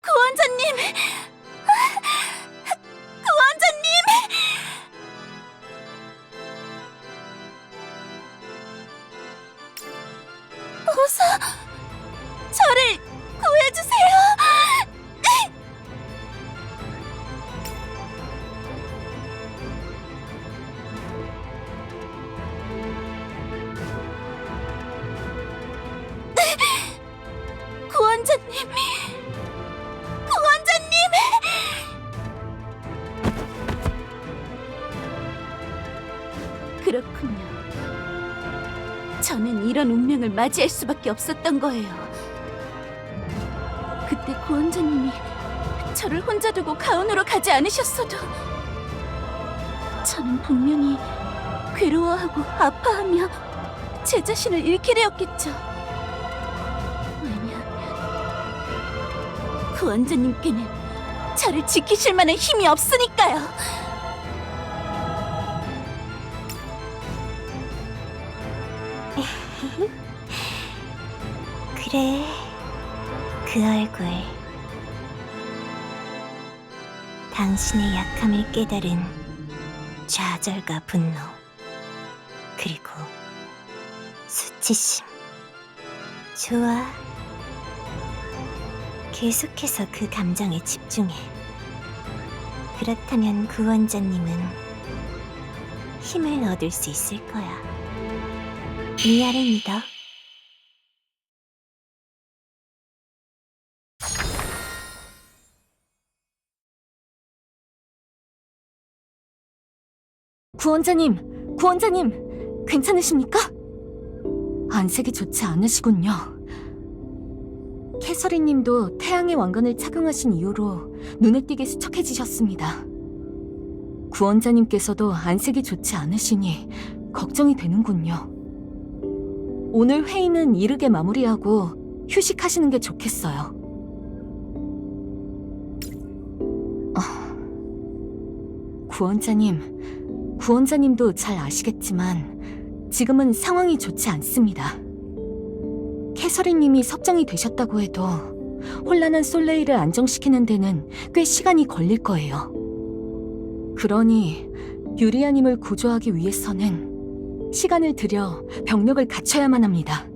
구원자님! 구원자님! 어서 저를 구해주세요! 구원자님! 구원자님! 그렇군요. 저는 이런 운명을 맞이할 수밖에 없었던 거예요. 그때 구원자님이 저를 혼자 두고 가온으로 가지 않으셨어도 저는 분명히 괴로워하고 아파하며 제 자신을 잃게 되었겠죠. 왜냐하면 구원자님께는 저를 지키실 만한 힘이 없으니까요. 그래, 그 얼굴. 당신의 약함을 깨달은 좌절과 분노, 그리고 수치심. 좋아. 계속해서 그 감정에 집중해. 그렇다면 구원자님은 힘을 얻을 수 있을 거야. 미아를 믿어. 구원자님! 구원자님! 괜찮으십니까? 안색이 좋지 않으시군요. 캐서린님도 태양의 왕관을 착용하신 이후로 눈에 띄게 수척해지셨습니다. 구원자님께서도 안색이 좋지 않으시니 걱정이 되는군요. 오늘 회의는 이르게 마무리하고 휴식하시는 게 좋겠어요. 구원자님도 잘 아시겠지만 지금은 상황이 좋지 않습니다. 캐서린님이 섭정이 되셨다고 해도 혼란한 솔레이를 안정시키는 데는 꽤 시간이 걸릴 거예요. 그러니 유리아님을 구조하기 위해서는 시간을 들여 병력을 갖춰야만 합니다.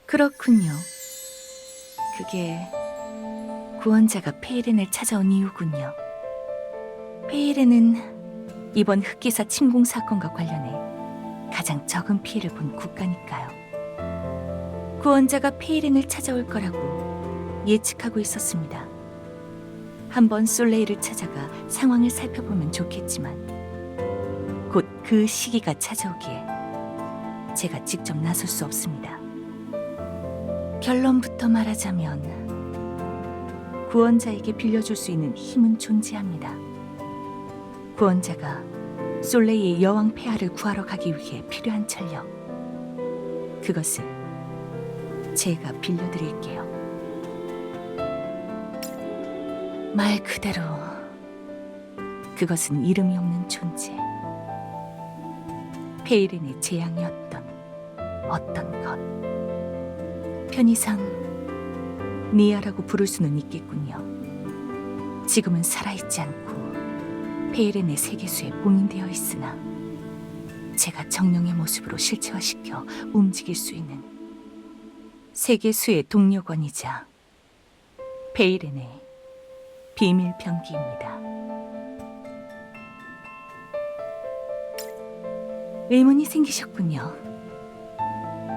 그렇군요. 그게 구원자가 페이렌을 찾아온 이유군요. 페이렌은 이번 흑기사 침공 사건과 관련해 가장 적은 피해를 본 국가니까요. 구원자가 페이렌을 찾아올 거라고 예측하고 있었습니다. 한번 솔레이를 찾아가 상황을 살펴보면 좋겠지만 곧 그 시기가 찾아오기에 제가 직접 나설 수 없습니다. 결론부터 말하자면 구원자에게 빌려줄 수 있는 힘은 존재합니다. 구원자가 솔레이의 여왕 폐하를 구하러 가기 위해 필요한 전력, 그것을 제가 빌려드릴게요. 말 그대로 그것은 이름이 없는 존재. 페이렌의 재앙이었던 어떤 것. 편의상 니아라고 부를 수는 있겠군요. 지금은 살아있지 않고 페이렌의 세계수에 봉인되어 있으나 제가 정령의 모습으로 실체화시켜 움직일 수 있는 세계수의 동력원이자 페이렌의 비밀 병기입니다. 의문이 생기셨군요.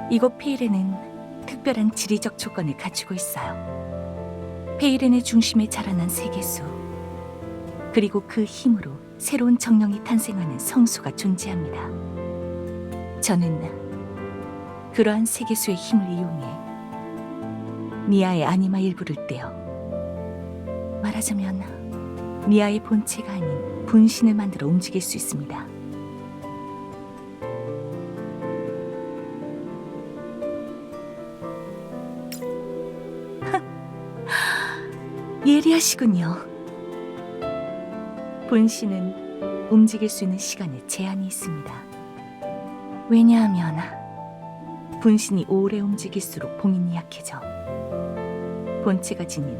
이곳 페이렌은 특별한 지리적 조건을 갖추고 있어요. 페이렌의 중심에 자라난 세계수, 그리고 그 힘으로 새로운 정령이 탄생하는 성수가 존재합니다. 저는 그러한 세계수의 힘을 이용해 니아의 아니마 일부를 떼어 말하자면 니아의 본체가 아닌 분신을 만들어 움직일 수 있습니다. 예리하시군요. 분신은 움직일 수 있는 시간에 제한이 있습니다. 왜냐하면 분신이 오래 움직일수록 봉인이 약해져 본체가 지닌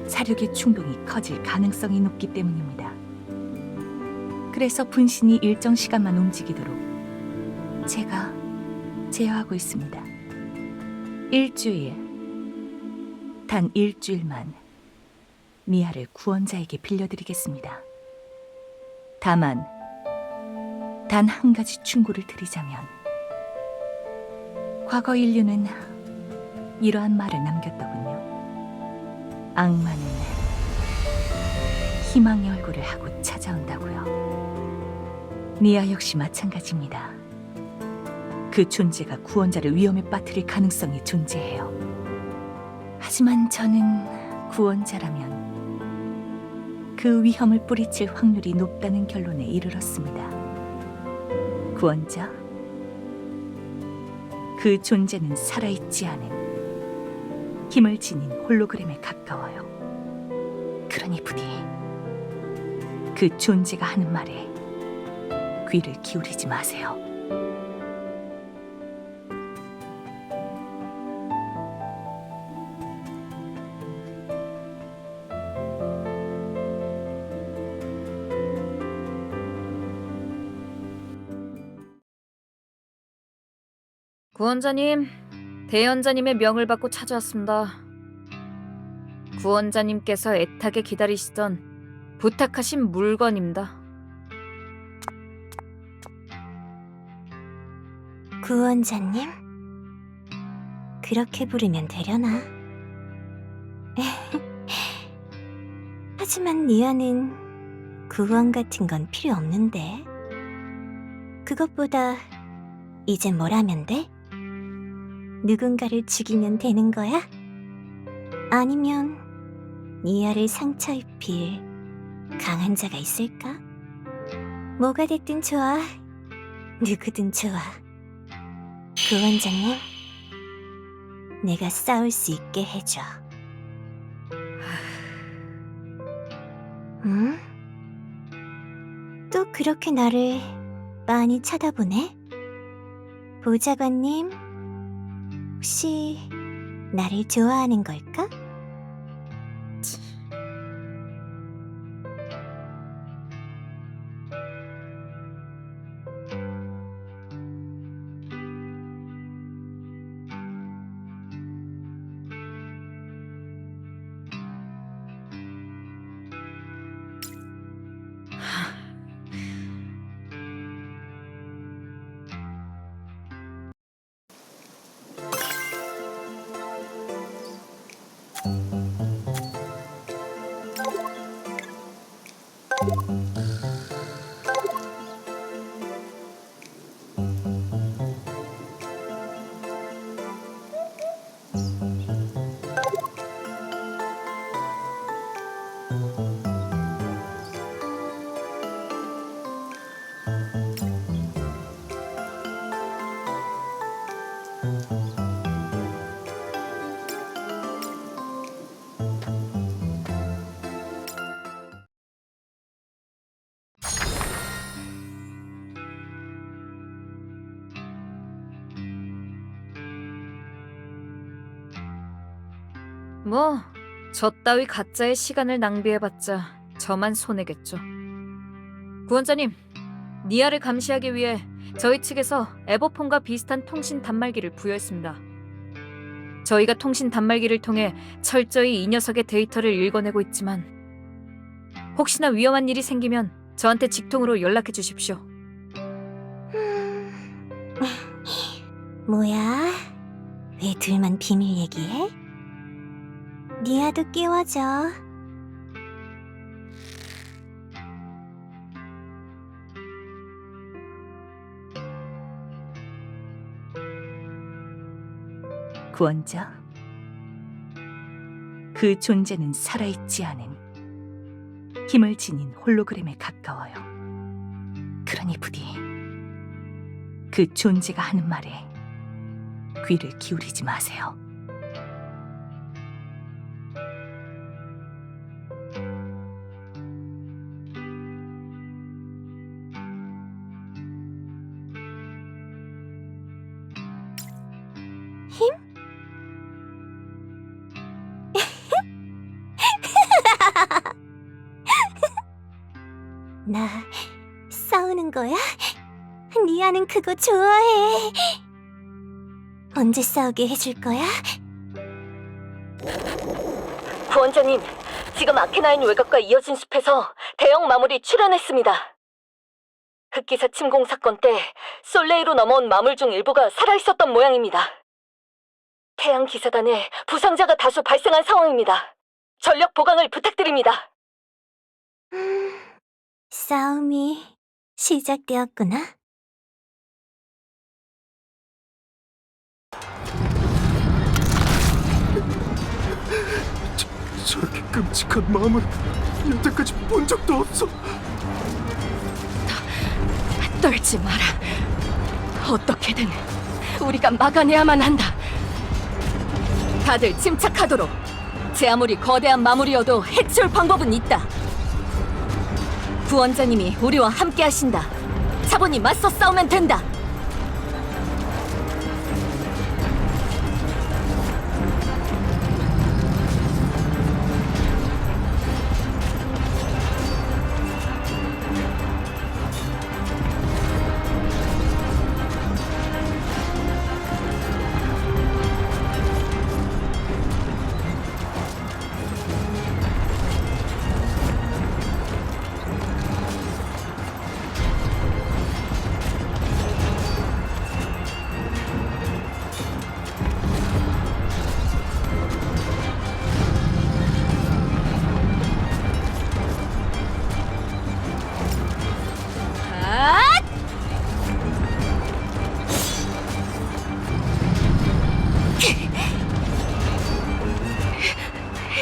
사륙의 충동이 커질 가능성이 높기 때문입니다. 그래서 분신이 일정 시간만 움직이도록 제가 제어하고 있습니다. 일주일, 단 일주일만 니아를 구원자에게 빌려드리겠습니다. 다만 단 한 가지 충고를 드리자면 과거 인류는 이러한 말을 남겼더군요. 악마는 희망의 얼굴을 하고 찾아온다고요. 니아 역시 마찬가지입니다. 그 존재가 구원자를 위험에 빠뜨릴 가능성이 존재해요. 하지만 저는 구원자라면 그 위험을 뿌리칠 확률이 높다는 결론에 이르렀습니다. 구원자? 그 존재는 살아있지 않은 힘을 지닌 홀로그램에 가까워요. 그러니 부디 그 존재가 하는 말에 귀를 기울이지 마세요. 구원자님, 대연자님의 명을 받고 찾아왔습니다. 구원자님께서 애타게 기다리시던 부탁하신 물건입니다. 구원자님? 그렇게 부르면 되려나? 하지만 니아는 구원 같은 건 필요 없는데. 그것보다 이제 뭘 하면 돼? 누군가를 죽이면 되는 거야? 아니면 니아를 상처 입힐 강한 자가 있을까? 뭐가 됐든 좋아. 누구든 좋아. 구원자님, 내가 싸울 수 있게 해줘. 응? 또 그렇게 나를 많이 쳐다보네? 보좌관님, 혹시 나를 좋아하는 걸까? 뭐, 저 따위 가짜의 시간을 낭비해봤자 저만 손해겠죠. 구원자님, 니아를 감시하기 위해 저희 측에서 에버폰과 비슷한 통신 단말기를 부여했습니다. 저희가 통신 단말기를 통해 철저히 이 녀석의 데이터를 읽어내고 있지만 혹시나 위험한 일이 생기면 저한테 직통으로 연락해 주십시오. 뭐야? 왜 둘만 비밀 얘기해? 니아도 끼워줘. 구원자, 그 존재는 살아있지 않은 힘을 지닌 홀로그램에 가까워요. 그러니 부디 그 존재가 하는 말에 귀를 기울이지 마세요. 나 싸우는 거야? 니아는 그거 좋아해. 언제 싸우게 해줄 거야? 구원자님, 지금 아케나인 외곽과 이어진 숲에서 대형 마물이 출현했습니다. 흑기사 침공 사건 때 솔레이로 넘어온 마물 중 일부가 살아있었던 모양입니다. 태양 기사단에 부상자가 다수 발생한 상황입니다. 전력 보강을 부탁드립니다. 싸움이 시작되었구나. 저렇게 끔찍한 마음을 여태까지 본 적도 없어. 떨지 마라. 어떻게든 우리가 막아내야만 한다. 다들 침착하도록. 제 아무리 거대한 마물이어도 해치울 방법은 있다. 구원자님이 우리와 함께 하신다. 차분히 맞서 싸우면 된다.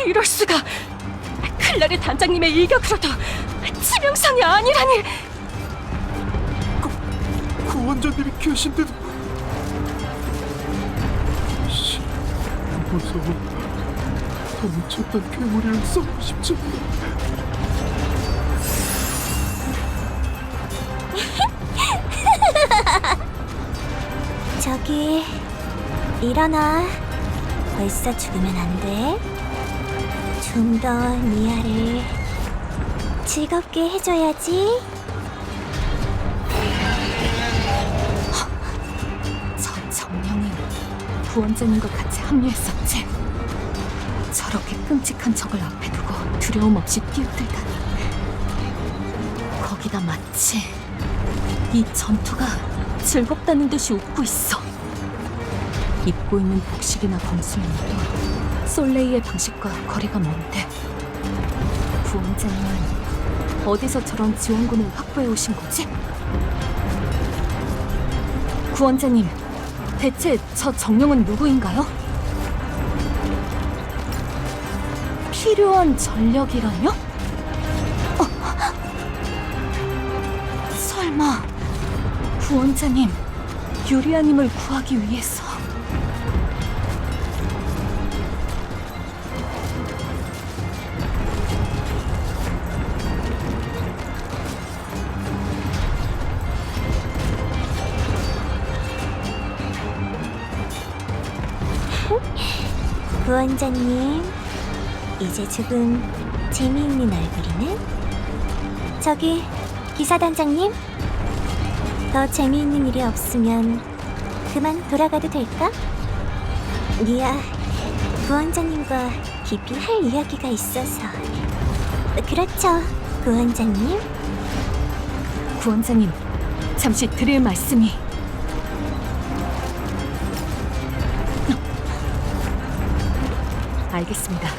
이럴 수가. 클라리 단장님의 일격으로도 치명상이 아니라니. 구원자님이 계신데도. 씨, 무서워. 더 미쳤던 괴물이랑 싸우고 싶지 않아. 저기, 일어나. 벌써 죽으면 안 돼. 좀 더 니아를 즐겁게 해줘야지. 저 정령이 구원자님과 같이 합류했었지. 저렇게 끔찍한 적을 앞에 두고 두려움 없이 뛰어들다니. 거기다 마치 이 전투가 즐겁다는 듯이 웃고 있어. 입고 있는 복식이나 검수면도 솔레이의 방식과 거리가 먼데, 구원자님은 어디서 저런 지원군을 확보해 오신 거지? 구원자님, 대체 저 정령은 누구인가요? 필요한 전력이라뇨? 설마 구원자님, 유리아님을 구하기 위해서? 구원자님, 이제 조금 재미있는 얼굴이네. 저기 기사단장님, 더 재미있는 일이 없으면 그만 돌아가도 될까? 니아, 구원자님과 깊이 할 이야기가 있어서. 그렇죠, 구원자님. 구원자님, 잠시 드릴 말씀이. 알겠습니다.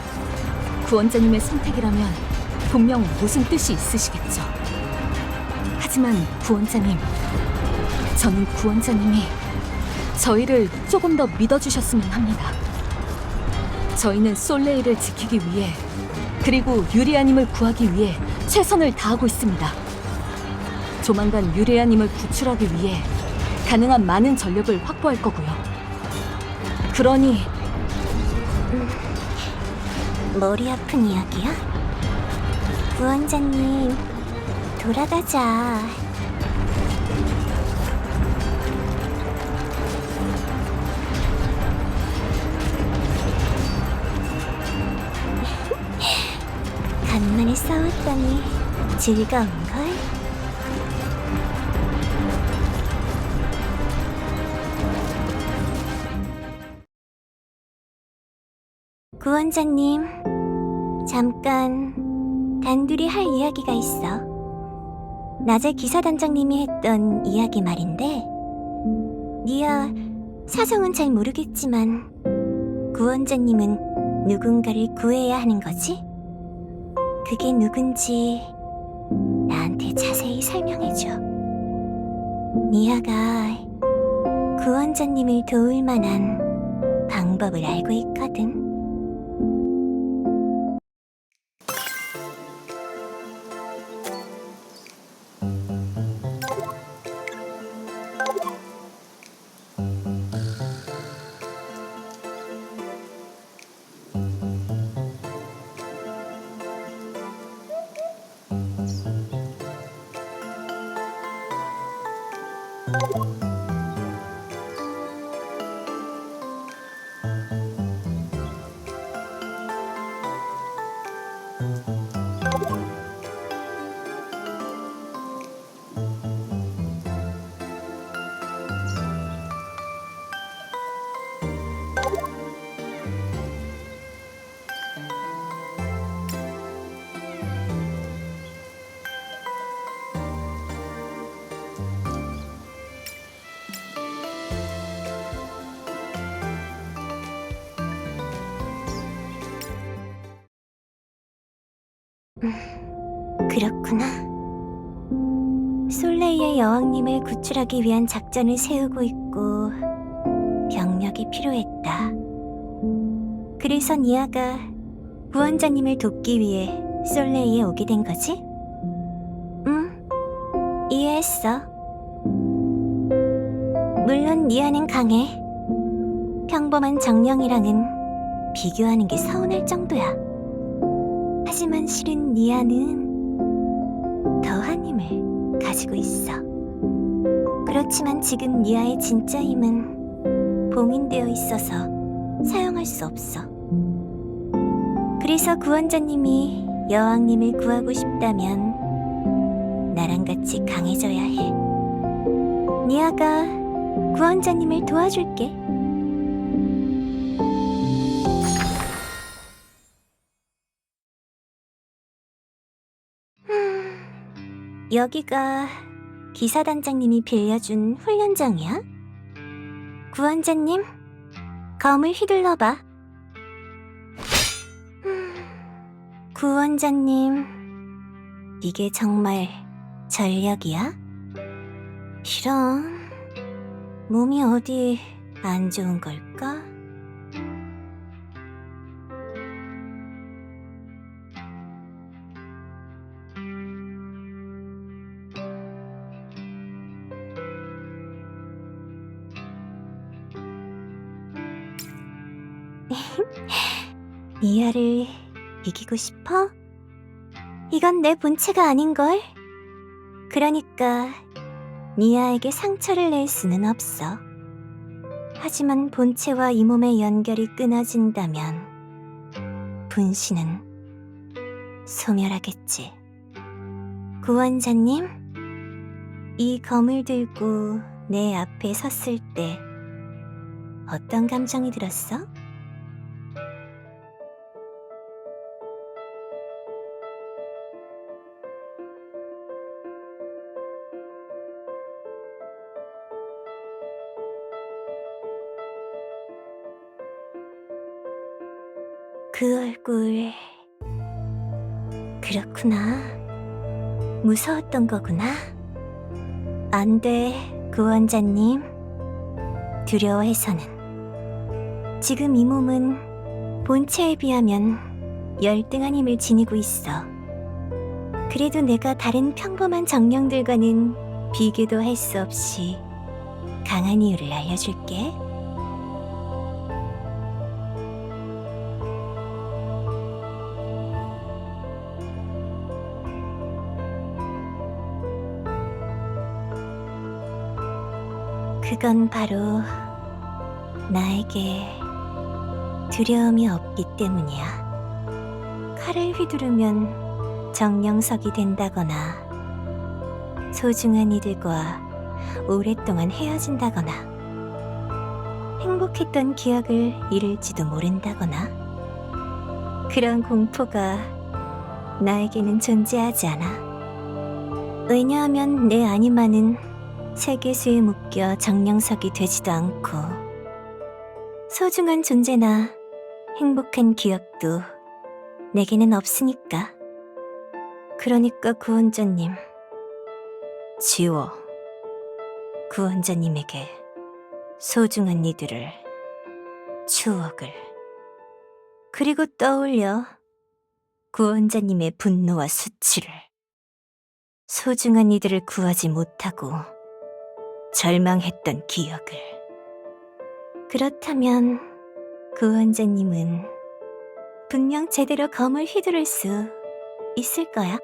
구원자님의 선택이라면 분명 무슨 뜻이 있으시겠죠. 하지만 구원자님, 저는 구원자님이 저희를 조금 더 믿어주셨으면 합니다. 저희는 솔레이를 지키기 위해, 그리고 유리아님을 구하기 위해 최선을 다하고 있습니다. 조만간 유리아님을 구출하기 위해 가능한 많은 전력을 확보할 거고요. 그러니 머리 아픈 이야기야? 구원자님, 돌아가자. 간만에 싸웠더니 즐거운걸? 구원자님, 잠깐 단둘이 할 이야기가 있어. 낮에 기사단장님이 했던 이야기 말인데, 니아, 사정은 잘 모르겠지만 구원자님은 누군가를 구해야 하는 거지? 그게 누군지 나한테 자세히 설명해줘. 니아가 구원자님을 도울 만한 방법을 알고 있거든. 그렇구나. 솔레이의 여왕님을 구출하기 위한 작전을 세우고 있고 병력이 필요했다. 그래서 니아가 구원자님을 돕기 위해 솔레이에 오게 된 거지? 응, 이해했어. 물론 니아는 강해. 평범한 정령이랑은 비교하는 게 서운할 정도야. 하지만 실은 니아는 더한 힘을 가지고 있어. 그렇지만 지금 니아의 진짜 힘은 봉인되어 있어서 사용할 수 없어. 그래서 구원자님이 여왕님을 구하고 싶다면 나랑 같이 강해져야 해. 니아가 구원자님을 도와줄게. 여기가 기사단장님이 빌려준 훈련장이야? 구원자님, 검을 휘둘러봐. 구원자님, 이게 정말 전력이야? 이런, 몸이 어디 안 좋은 걸까? 니아를 이기고 싶어? 이건 내 본체가 아닌걸? 그러니까 니아에게 상처를 낼 수는 없어. 하지만 본체와 이 몸의 연결이 끊어진다면 분신은 소멸하겠지. 구원자님, 이 검을 들고 내 앞에 섰을 때 어떤 감정이 들었어? 그 얼굴, 그렇구나. 무서웠던 거구나. 안 돼, 구원자님. 두려워해서는. 지금 이 몸은 본체에 비하면 열등한 힘을 지니고 있어. 그래도 내가 다른 평범한 정령들과는 비교도 할 수 없이 강한 이유를 알려줄게. 그건 바로 나에게 두려움이 없기 때문이야. 칼을 휘두르면 정령석이 된다거나 소중한 이들과 오랫동안 헤어진다거나 행복했던 기억을 잃을지도 모른다거나 그런 공포가 나에게는 존재하지 않아. 왜냐하면 내 아니마는 세계수에 묶여 정령석이 되지도 않고 소중한 존재나 행복한 기억도 내게는 없으니까. 그러니까 구원자님, 지워. 구원자님에게 소중한 이들을, 추억을, 그리고 떠올려 구원자님의 분노와 수치를. 소중한 이들을 구하지 못하고 절망했던 기억을. 그렇다면 구원자님은 분명 제대로 검을 휘두를 수 있을 거야.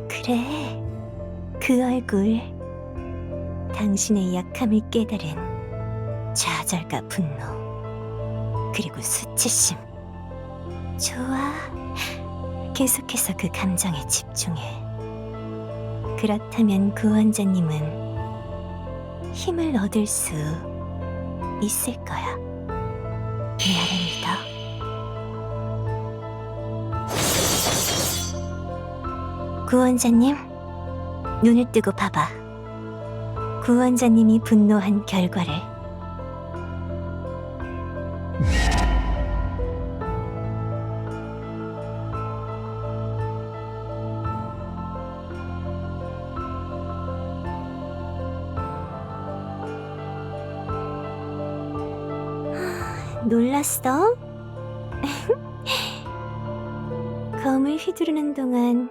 그래, 그 얼굴. 당신의 약함을 깨달은 좌절과 분노, 그리고 수치심. 좋아. 계속해서 그 감정에 집중해. 그렇다면 구원자님은 힘을 얻을 수 있을 거야. 나를 믿어. 구원자님, 눈을 뜨고 봐봐. 구원자님이 분노한 결과를. 놀랐어? 검을 휘두르는 동안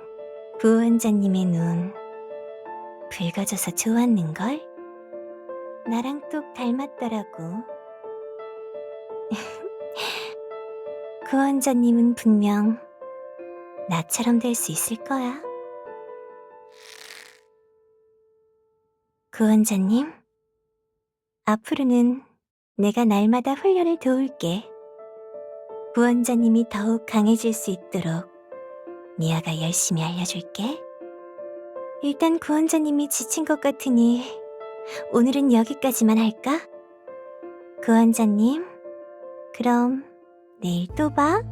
구원자님의 눈 붉어져서 좋았는걸? 나랑 똑 닮았더라고. 구원자님은 분명 나처럼 될 수 있을 거야. 구원자님, 앞으로는 내가 날마다 훈련을 도울게. 구원자님이 더욱 강해질 수 있도록 미아가 열심히 알려줄게. 일단 구원자님이 지친 것 같으니 오늘은 여기까지만 할까? 구원자님, 그럼 내일 또 봐.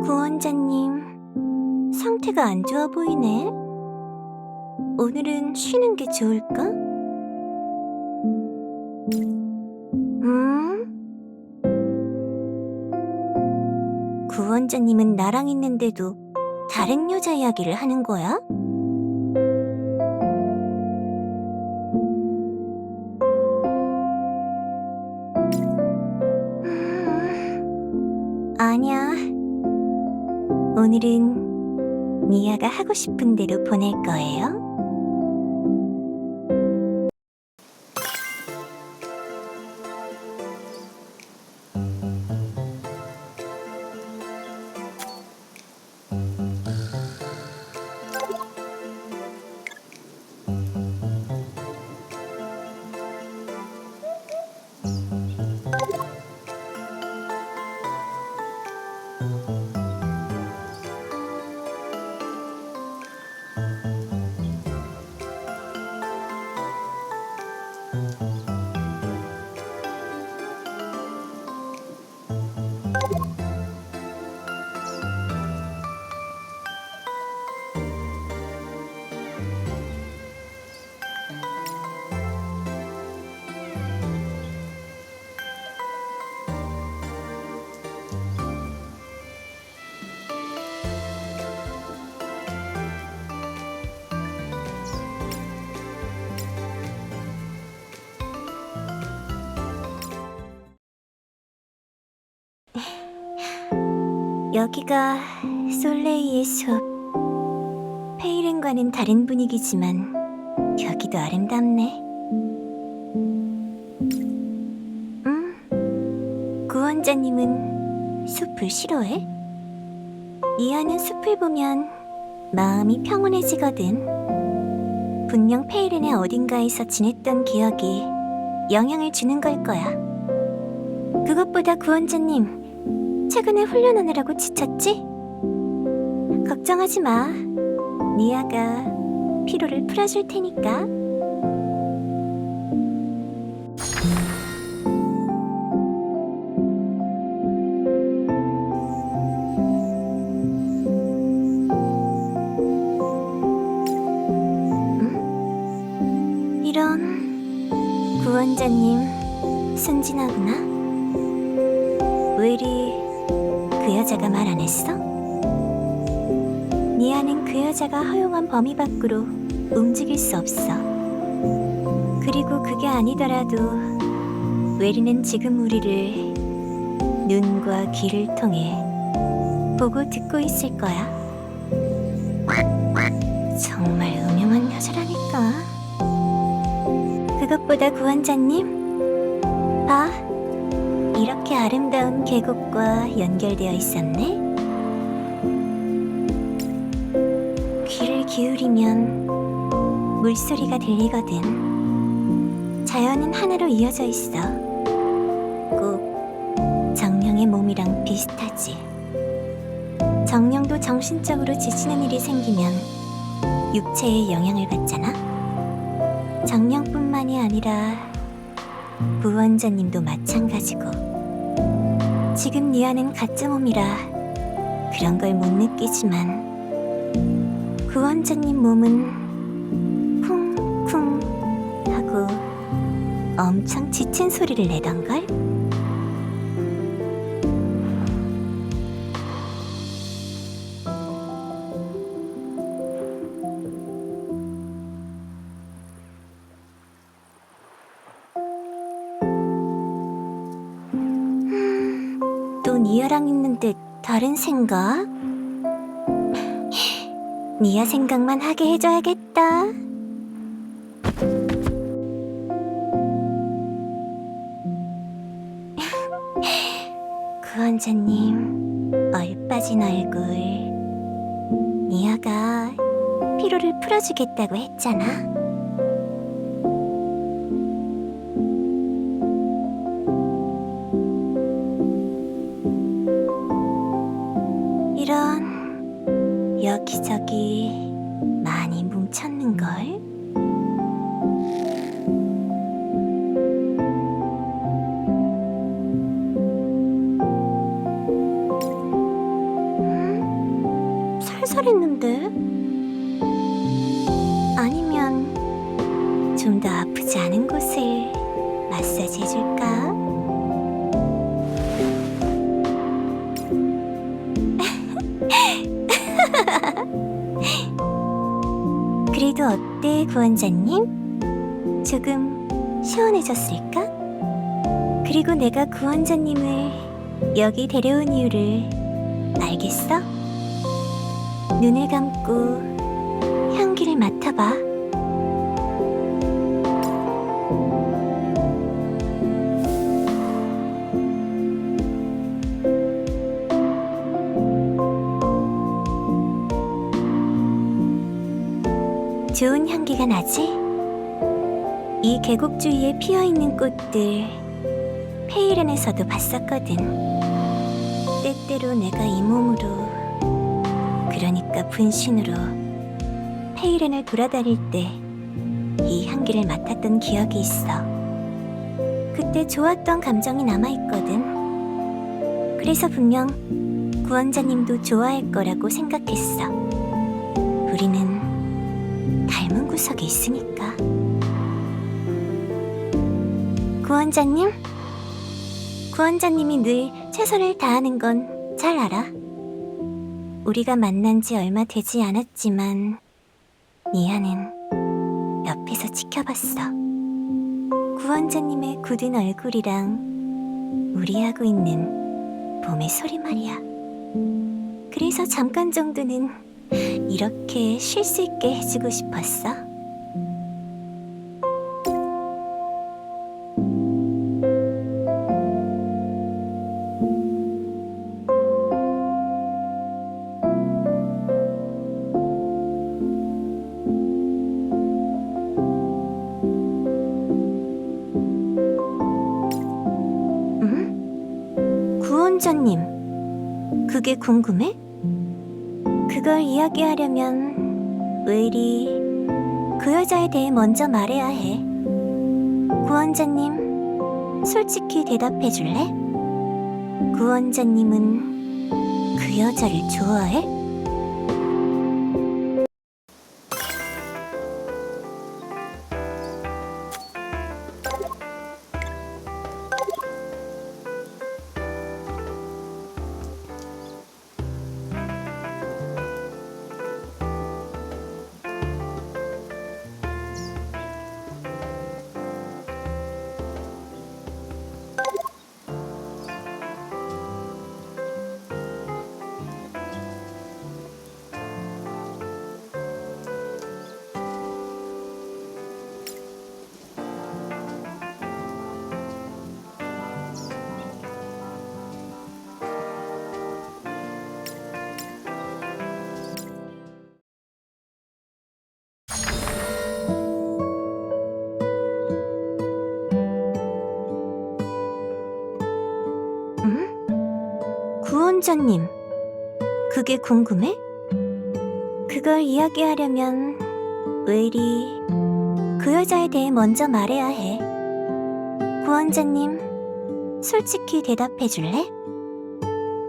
구원자님, 상태가 안 좋아 보이네. 오늘은 쉬는 게 좋을까? 구원자님은 나랑 있는데도 다른 여자 이야기를 하는 거야? 아니야. 오늘은 미아가 하고 싶은 대로 보낼 거예요. 여기가 솔레이의 숲. 페이렌과는 다른 분위기지만 여기도 아름답네. 구원자님은 숲을 싫어해? 이하는 숲을 보면 마음이 평온해지거든. 분명 페이렌의 어딘가에서 지냈던 기억이 영향을 주는 걸 거야. 그것보다 구원자님, 최근에 훈련하느라고 지쳤지? 걱정하지 마. 니아가 피로를 풀어줄 테니까. 이런... 구원자님, 순진하구나. 왜리 그 여자가 말 안 했어? 니아는 그 여자가 허용한 범위 밖으로 움직일 수 없어. 그리고 그게 아니더라도 웨리는 지금 우리를 눈과 귀를 통해 보고 듣고 있을 거야. 정말 음흉한 여자라니까. 그것보다 구원자님, 봐. 이렇게 아름다운 계곡과 연결되어 있었네. 귀를 기울이면 물소리가 들리거든. 자연은 하나로 이어져 있어. 꼭 정령의 몸이랑 비슷하지. 정령도 정신적으로 지치는 일이 생기면 육체에 영향을 받잖아. 정령뿐만이 아니라 구원자님도 마찬가지고. 지금 니아는 가짜 몸이라 그런 걸 못 느끼지만 구원자님 몸은 쿵쿵 하고 엄청 지친 소리를 내던걸? 또 니아랑 있는데 다른 생각? 니아 생각만 하게 해줘야겠다. 구원자님, 얼빠진 얼굴. 니아가 피로를 풀어주겠다고 했잖아. 이런... 여기저기 많이 뭉쳤는걸? 살살했는데? 아니면 좀 더 아프지 않은 곳을 마사지 해줄까? 그래도 어때, 구원자님? 조금 시원해졌을까? 그리고 내가 구원자님을 여기 데려온 이유를 알겠어? 눈을 감고 향기를 맡아봐. 좋은 향기가 나지? 이 계곡 주위에 피어있는 꽃들 페이렌에서도 봤었거든. 때때로 내가 이 몸으로, 그러니까 분신으로 페이렌을 돌아다닐 때 이 향기를 맡았던 기억이 있어. 그때 좋았던 감정이 남아있거든. 그래서 분명 구원자님도 좋아할 거라고 생각했어. 우리는 닮은 구석이 있으니까. 구원자님이 늘 최선을 다하는 건 잘 알아. 우리가 만난 지 얼마 되지 않았지만 니아는 옆에서 지켜봤어. 구원자님의 굳은 얼굴이랑 우리 하고 있는 봄의 소리 말이야. 그래서 잠깐 정도는 이렇게 쉴 수 있게 해주고 싶었어. 구원자님, 그게 궁금해? 그걸 이야기하려면 왜 이리 그 여자에 대해 먼저 말해야 해. 구원자님, 솔직히 대답해 줄래? 구원자님은 그 여자를 좋아해? 구원자님, 그게 궁금해? 그걸 이야기하려면 왜 이리 그 여자에 대해 먼저 말해야 해. 구원자님, 솔직히 대답해 줄래?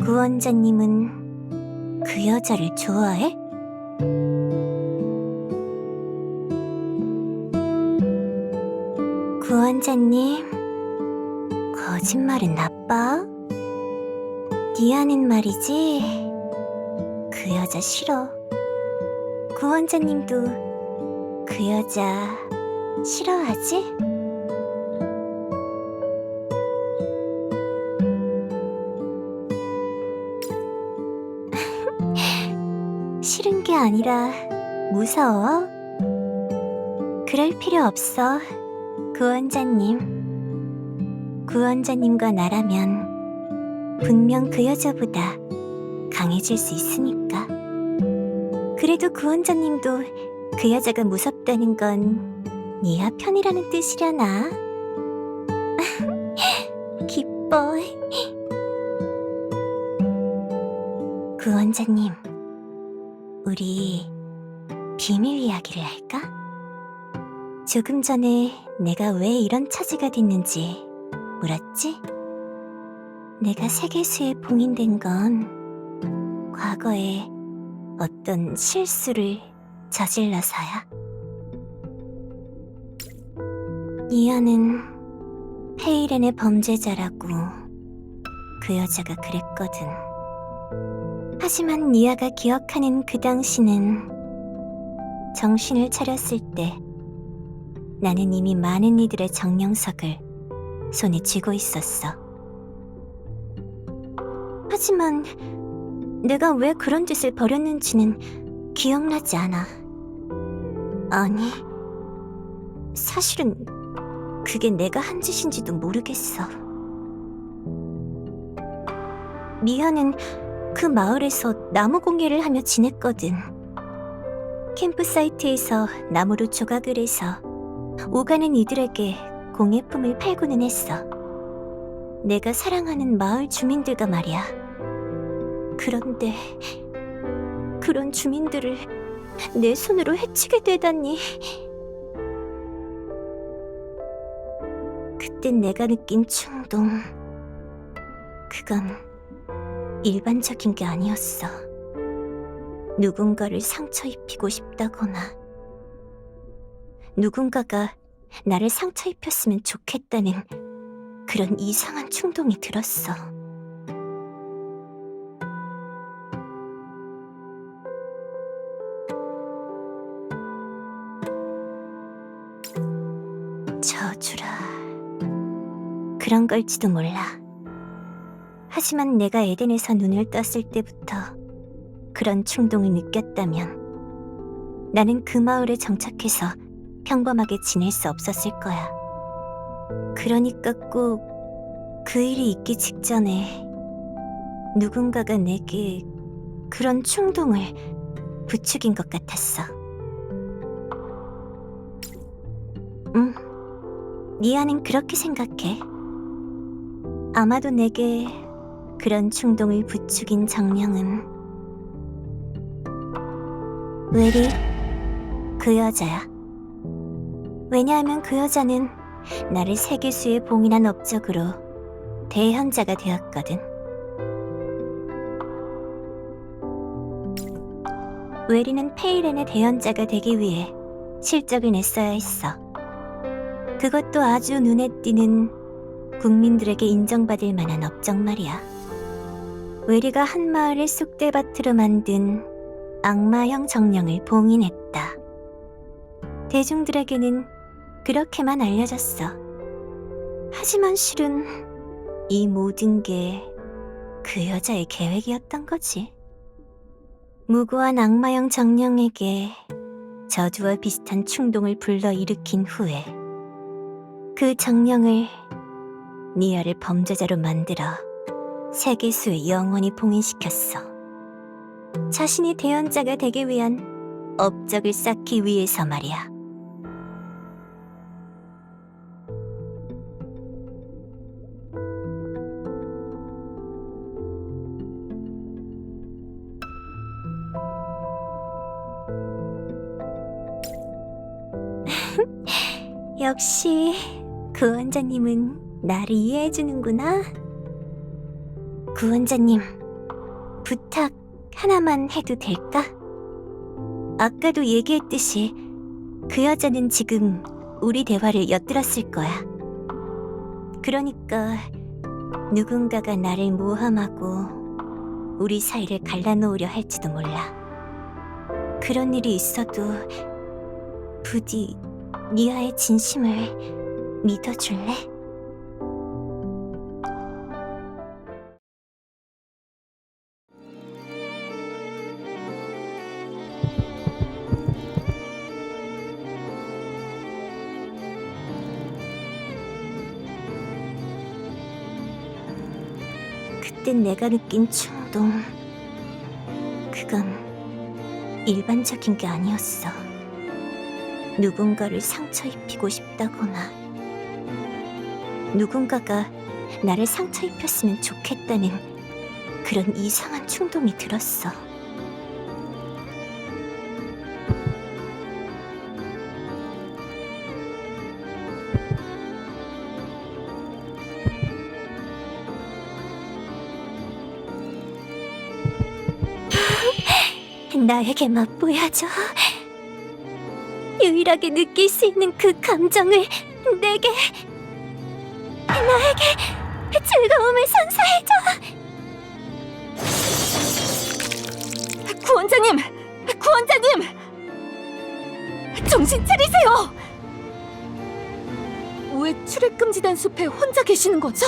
구원자님은 그 여자를 좋아해? 구원자님, 거짓말은 나빠? 니아는 말이지, 그 여자 싫어. 구원자님도 그 여자 싫어하지? 싫은 게 아니라 무서워? 그럴 필요 없어, 구원자님. 구원자님과 나라면 분명 그 여자보다 강해질 수 있으니까. 그래도 구원자님도 그 여자가 무섭다는 건 니아 편이라는 뜻이려나? 기뻐. 구원자님, 우리 비밀 이야기를 할까? 조금 전에 내가 왜 이런 처지가 됐는지 물었지? 내가 세계수에 봉인된 건 과거에 어떤 실수를 저질러서야. 니아는 페이렌의 범죄자라고 그 여자가 그랬거든. 하지만 니아가 기억하는 그 당시는 정신을 차렸을 때 나는 이미 많은 이들의 정령석을 손에 쥐고 있었어. 하지만 내가 왜 그런 짓을 벌였는지는 기억나지 않아. 아니, 사실은 그게 내가 한 짓인지도 모르겠어. 미아는 그 마을에서 나무 공예를 하며 지냈거든. 캠프사이트에서 나무로 조각을 해서 오가는 이들에게 공예품을 팔고는 했어. 내가 사랑하는 마을 주민들과 말이야. 그런데 그런 주민들을 내 손으로 해치게 되다니. 그때 내가 느낀 충동, 그건 일반적인 게 아니었어. 누군가를 상처 입히고 싶다거나 누군가가 나를 상처 입혔으면 좋겠다는 그런 이상한 충동이 들었어. 저주라. 그런 걸지도 몰라. 하지만 내가 에덴에서 눈을 떴을 때부터 그런 충동을 느꼈다면 나는 그 마을에 정착해서 평범하게 지낼 수 없었을 거야. 그러니까 꼭 그 일이 있기 직전에 누군가가 내게 그런 충동을 부추긴 것 같았어. 니아는 그렇게 생각해. 아마도 내게 그런 충동을 부추긴 정령은 웨리, 그 여자야. 왜냐하면 그 여자는 나를 세계수에 봉인한 업적으로 대현자가 되었거든. 웨리는 페이렌의 대현자가 되기 위해 실적을 냈어야 했어. 그것도 아주 눈에 띄는 국민들에게 인정받을 만한 업적 말이야. 웨리가 한 마을을 쑥대밭으로 만든 악마형 정령을 봉인했다. 대중들에게는 그렇게만 알려졌어. 하지만 실은 이 모든 게 그 여자의 계획이었던 거지. 무고한 악마형 정령에게 저주와 비슷한 충동을 불러일으킨 후에 그 정령을 니아를 범죄자로 만들어 세계수에 영원히 봉인시켰어. 자신이 대현자가 되기 위한 업적을 쌓기 위해서 말이야. 역시 구원자님은 나를 이해해주는구나. 구원자님, 부탁 하나만 해도 될까? 아까도 얘기했듯이 그 여자는 지금 우리 대화를 엿들었을 거야. 그러니까 누군가가 나를 모함하고 우리 사이를 갈라놓으려 할지도 몰라. 그런 일이 있어도 부디 니아의 진심을 믿어줄래? 그땐 내가 느낀 충동, 그건 일반적인 게 아니었어. 누군가를 상처 입히고 싶다거나 누군가가 나를 상처 입혔으면 좋겠다는 그런 이상한 충동이 들었어. 나에게 맛보여줘. 유일하게 느낄 수 있는 그 감정을 나에게 즐거움을 선사해줘. 구원자님! 구원자님! 정신 차리세요! 왜 출입 금지된 숲에 혼자 계시는 거죠?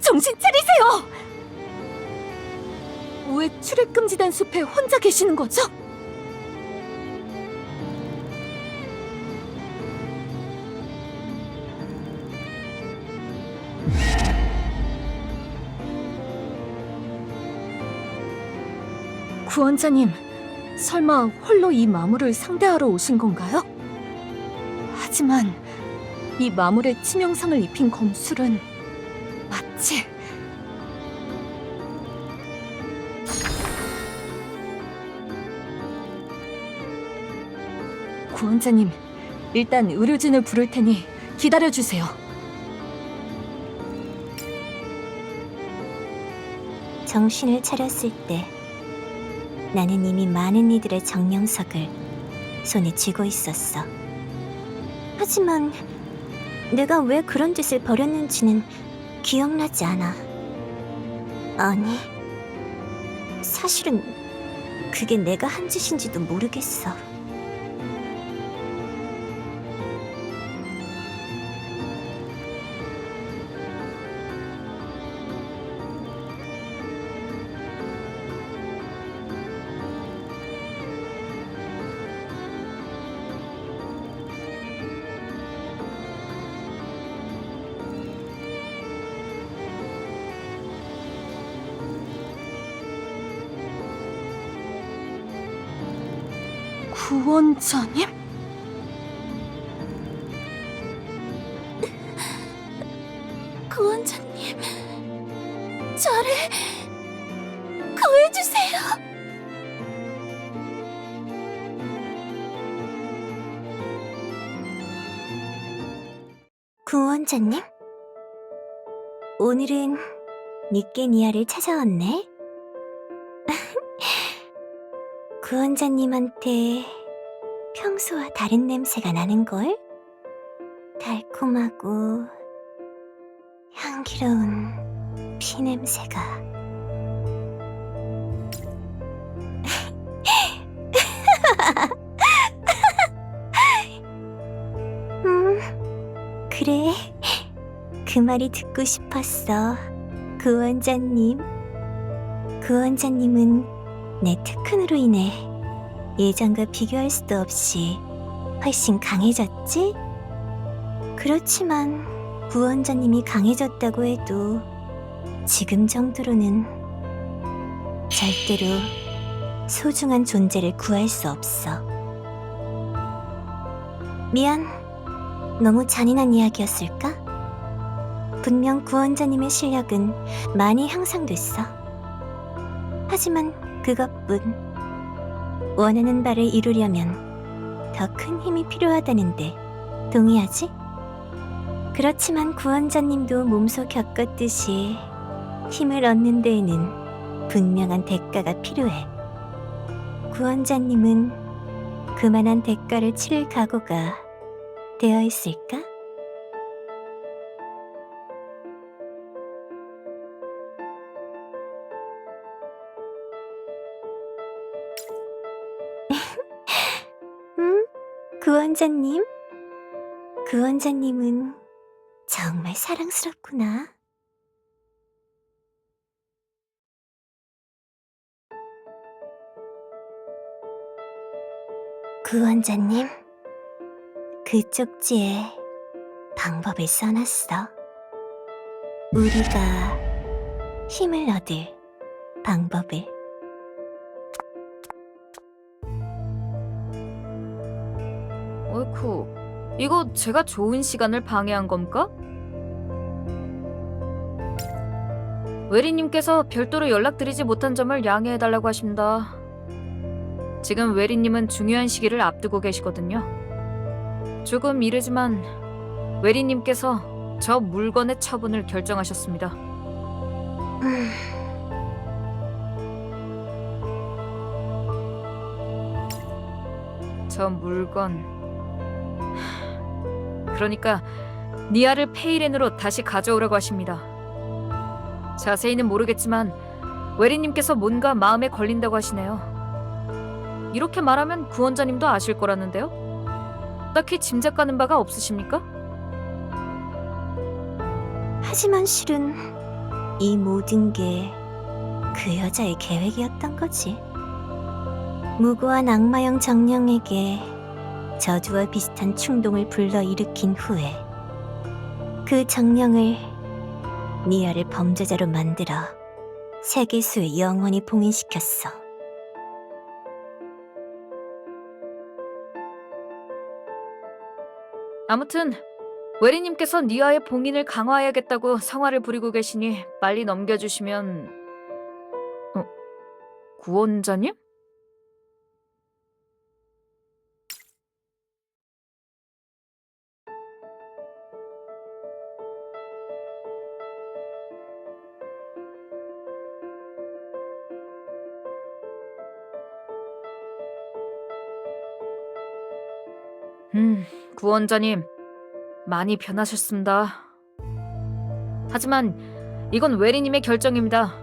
정신 차리세요! 왜 출입 금지된 숲에 혼자 계시는 거죠? 구원자님, 설마 홀로 이 마물을 상대하러 오신 건가요? 하지만 이 마물에 치명상을 입힌 검술은 마치 구원자님, 일단 의료진을 부를 테니 기다려주세요. 정신을 차렸을 때 나는 이미 많은 이들의 정령석을 손에 쥐고 있었어. 하지만 내가 왜 그런 짓을 벌였는지는 기억나지 않아. 아니, 사실은 그게 내가 한 짓인지도 모르겠어. 구원자님? 구원자님, 저를 구해주세요. 구원자님? 오늘은 늦게 니아를 찾아왔네. 구원자님한테 평소와 다른 냄새가 나는걸? 달콤하고 향기로운 피 냄새가. 그래. 그 말이 듣고 싶었어. 구원자님. 구원자님은 내 특훈으로 인해 예전과 비교할 수도 없이 훨씬 강해졌지? 그렇지만 구원자님이 강해졌다고 해도 지금 정도로는 절대로 소중한 존재를 구할 수 없어. 미안. 너무 잔인한 이야기였을까? 분명 구원자님의 실력은 많이 향상됐어. 하지만 그것뿐. 원하는 바를 이루려면 더 큰 힘이 필요하다는데 동의하지? 그렇지만 구원자님도 몸소 겪었듯이 힘을 얻는 데에는 분명한 대가가 필요해. 구원자님은 그만한 대가를 치를 각오가 되어 있을까? 구원자님? 구원자님은 정말 사랑스럽구나. 구원자님, 그 쪽지에 방법을 써놨어. 우리가 힘을 얻을 방법을. 않고 이거 제가 좋은 시간을 방해한 겁니까? 웨리님께서 별도로 연락드리지 못한 점을 양해해달라고 하십니다. 지금 웨리님은 중요한 시기를 앞두고 계시거든요. 조금 이르지만 웨리님께서 저 물건의 처분을 결정하셨습니다. 저 물건... 그러니까 니아를 페이렌으로 다시 가져오라고 하십니다. 자세히는 모르겠지만 웨리님께서 뭔가 마음에 걸린다고 하시네요. 이렇게 말하면 구원자님도 아실 거라는데요? 딱히 짐작 가는 바가 없으십니까? 하지만 실은 이 모든 게 그 여자의 계획이었던 거지. 무고한 악마형 정령에게 저주와 비슷한 충동을 불러일으킨 후에 그 정령을 니아를 범죄자로 만들어 세계수에 영원히 봉인시켰어. 아무튼 웨리님께서 니아의 봉인을 강화해야겠다고 성화를 부리고 계시니 빨리 넘겨주시면... 구원자님? 구원자님, 많이 변하셨습니다. 하지만 이건 웨리님의 결정입니다.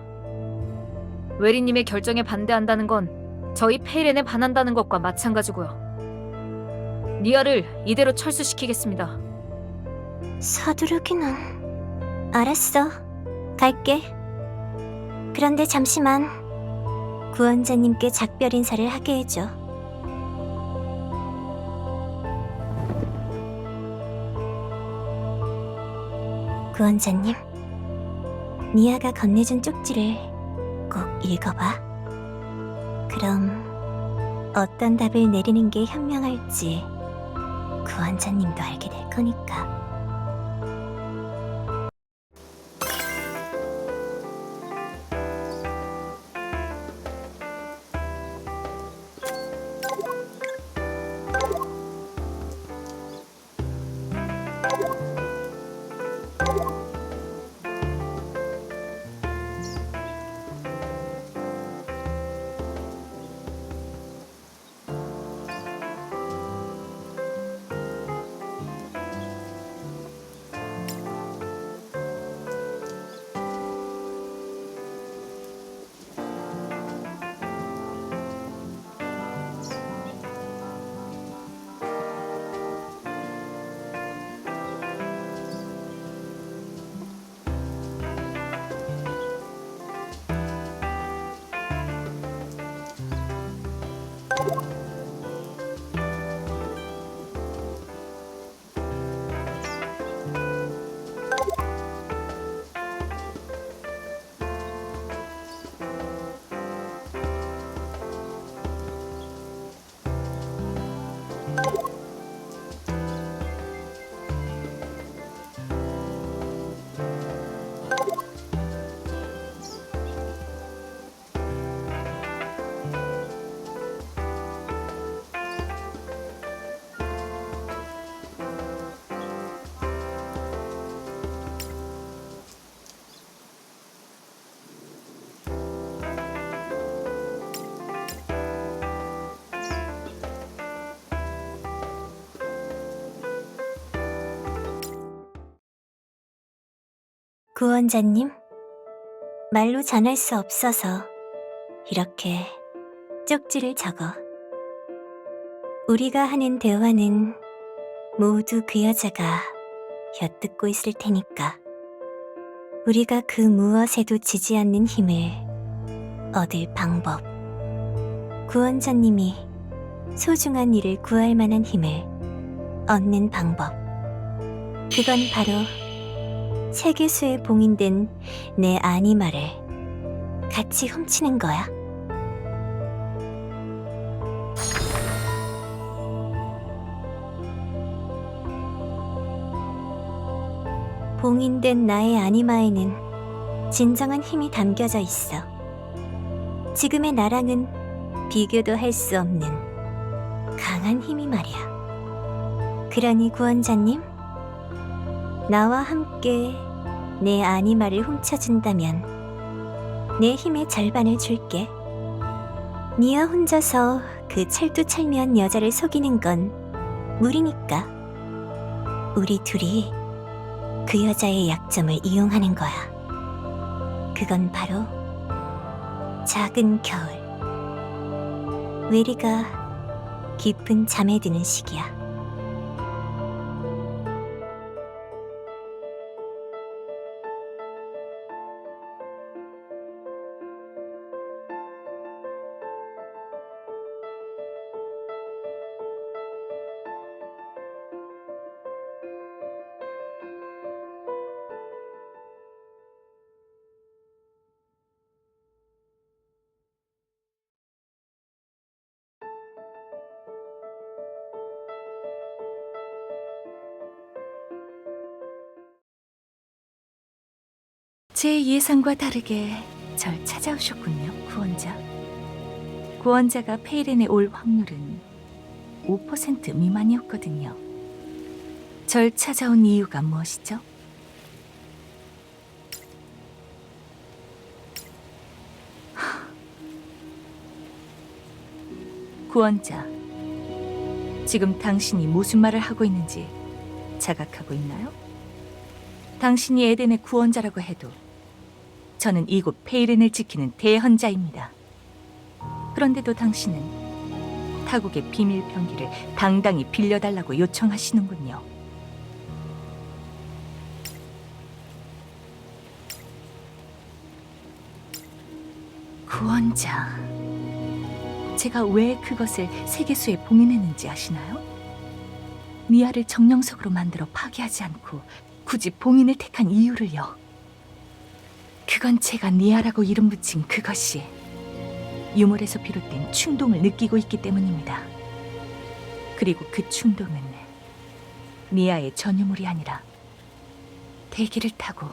웨리님의 결정에 반대한다는 건 저희 페이렌에 반한다는 것과 마찬가지고요. 니아를 이대로 철수시키겠습니다. 서두르기는... 알았어. 갈게. 그런데 잠시만. 구원자님께 작별 인사를 하게 해줘. 구원자님, 니아가 건네준 쪽지를 꼭 읽어봐. 그럼 어떤 답을 내리는 게 현명할지 구원자님도 알게 될 거니까. 구원자님, 말로 전할 수 없어서 이렇게 쪽지를 적어. 우리가 하는 대화는 모두 그 여자가 엿듣고 있을 테니까 우리가 그 무엇에도 지지 않는 힘을 얻을 방법, 구원자님이 소중한 이를 구할 만한 힘을 얻는 방법, 그건 바로 세계수에 봉인된 내 아니마를 같이 훔치는 거야. 봉인된 나의 아니마에는 진정한 힘이 담겨져 있어. 지금의 나랑은 비교도 할 수 없는 강한 힘이 말이야. 그러니 구원자님, 나와 함께 내 아니마를 훔쳐준다면 내 힘의 절반을 줄게. 니아 혼자서 그 철두철미한 여자를 속이는 건 무리니까. 우리 둘이 그 여자의 약점을 이용하는 거야. 그건 바로 작은 겨울. 웨리가 깊은 잠에 드는 시기야. 제 예상과 다르게 절 찾아오셨군요, 구원자. 구원자가 페이렌에 올 확률은 5% 미만이었거든요. 절 찾아온 이유가 무엇이죠? 구원자, 지금 당신이 무슨 말을 하고 있는지 자각하고 있나요? 당신이 에덴의 구원자라고 해도 저는 이곳 페이렌을 지키는 대헌자입니다. 그런데도 당신은 타국의 비밀 병기를 당당히 빌려달라고 요청하시는군요. 구원자, 제가 왜 그것을 세계수에 봉인했는지 아시나요? 니아를 정령석으로 만들어 파괴하지 않고 굳이 봉인을 택한 이유를요. 그건 제가 니아라고 이름 붙인 그것이 유물에서 비롯된 충동을 느끼고 있기 때문입니다. 그리고 그 충동은 니아의 전유물이 아니라 대기를 타고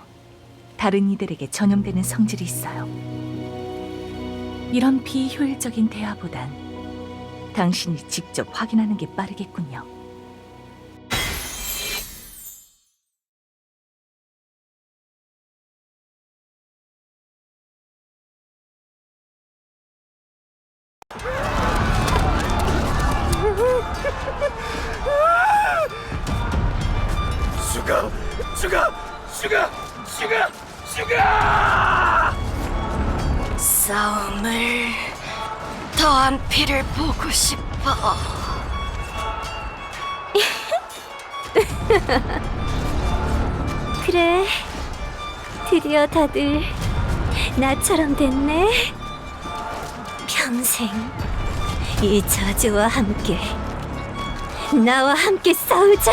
다른 이들에게 전염되는 성질이 있어요. 이런 비효율적인 대화보단 당신이 직접 확인하는 게 빠르겠군요. 슈가! 싸움을 더한 피를 보고 싶어. 그래, 드디어 다들 나처럼 됐네. 평생 이 저주와 함께 나와 함께 싸우자.